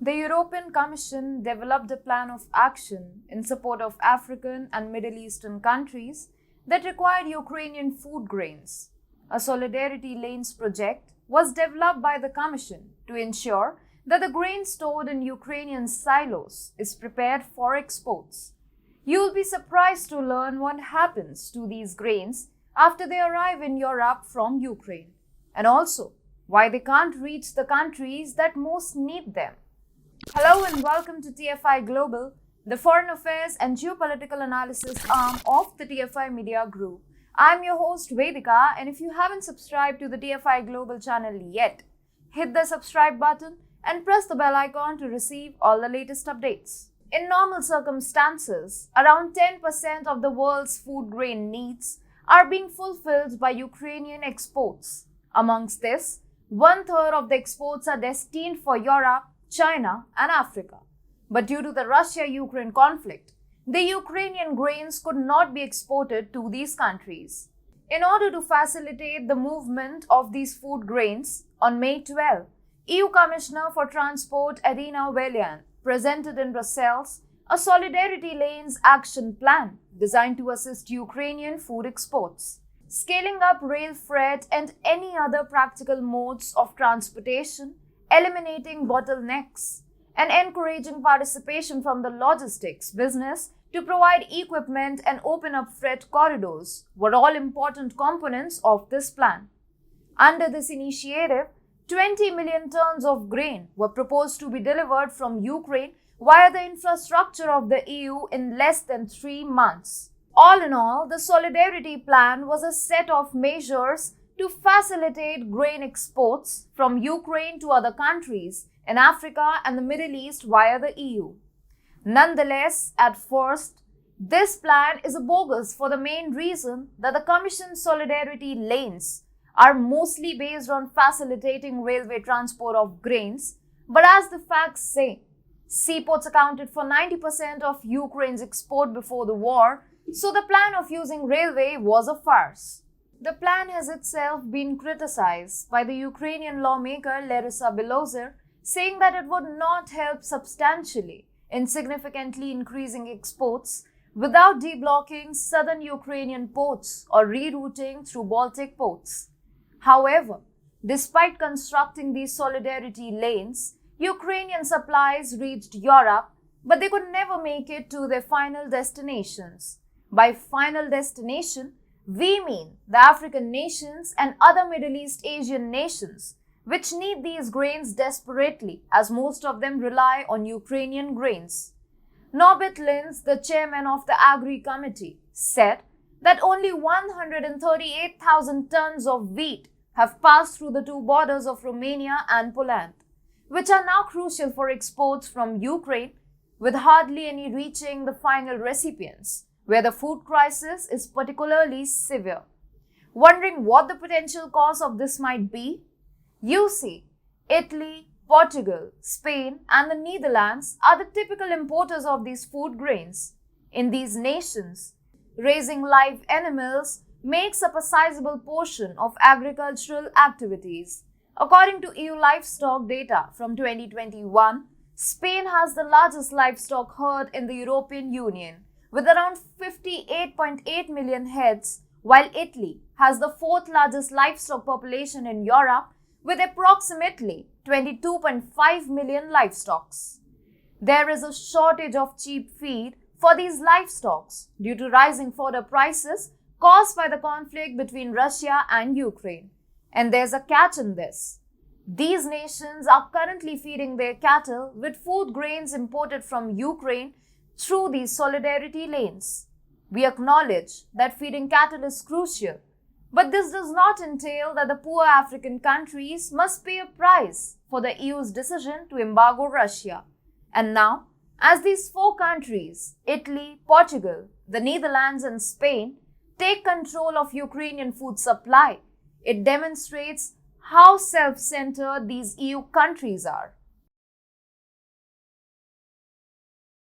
The European Commission developed a plan of action in support of African and Middle Eastern countries that required Ukrainian food grains. A Solidarity Lanes project was developed by the Commission to ensure that the grain stored in Ukrainian silos is prepared for exports. You will be surprised to learn what happens to these grains after they arrive in Europe from Ukraine, and also why they can't reach the countries that most need them. Hello and welcome to TFI Global, the foreign affairs and geopolitical analysis arm of the TFI Media Group. I'm your host Vedika, and if you haven't subscribed to the TFI Global channel yet, hit the subscribe button and press the bell icon to receive all the latest updates. In normal circumstances, around 10% of the world's food grain needs are being fulfilled by Ukrainian exports. Amongst this, 1/3 of the exports are destined for Europe, China, and Africa. But due to the Russia-Ukraine conflict, the Ukrainian grains could not be exported to these countries. In order to facilitate the movement of these food grains, on May 12, EU Commissioner for Transport Irina Vălean presented in Brussels a Solidarity Lanes action plan designed to assist Ukrainian food exports, scaling up rail freight and any other practical modes of transportation, eliminating bottlenecks, and encouraging participation from the logistics business to provide equipment and open up freight corridors were all important components of this plan. Under this initiative, 20 million tons of grain were proposed to be delivered from Ukraine via the infrastructure of the EU in less than 3 months. All in all, the Solidarity Plan was a set of measures to facilitate grain exports from Ukraine to other countries in Africa and the Middle East via the EU. Nonetheless, at first, this plan is bogus for the main reason that the Commission's Solidarity Lanes are mostly based on facilitating railway transport of grains, but as the facts say, seaports accounted for 90% of Ukraine's export before the war, so the plan of using railway was a farce. The plan has itself been criticized by the Ukrainian lawmaker Larisa Belozer, saying that it would not help substantially in significantly increasing exports without deblocking southern Ukrainian ports or rerouting through Baltic ports. However, despite constructing these Solidarity Lanes, Ukrainian supplies reached Europe, but they could never make it to their final destinations. By final destination, we mean the African nations and other Middle East Asian nations, which need these grains desperately, as most of them rely on Ukrainian grains. Norbert Linz, the chairman of the Agri Committee, said that only 138,000 tons of wheat have passed through the two borders of Romania and Poland, which are now crucial for exports from Ukraine, with hardly any reaching the final recipients, where the food crisis is particularly severe. Wondering what the potential cause of this might be? You see, Italy, Portugal, Spain, and the Netherlands are the typical importers of these food grains. In these nations, raising live animals makes up a sizable portion of agricultural activities. According to EU livestock data from 2021, Spain has the largest livestock herd in the European Union, with around 58.8 million heads, while Italy has the fourth largest livestock population in Europe with approximately 22.5 million livestock. There is a shortage of cheap feed for these livestock due to rising fodder prices caused by the conflict between Russia and Ukraine. And there's a catch in this. These nations are currently feeding their cattle with food grains imported from Ukraine through these Solidarity Lanes. We acknowledge that feeding cattle is crucial, but this does not entail that the poor African countries must pay a price for the EU's decision to embargo Russia. And now, as these 4 countries, Italy, Portugal, the Netherlands, and Spain, take control of Ukrainian food supply, it demonstrates how self-centered these EU countries are.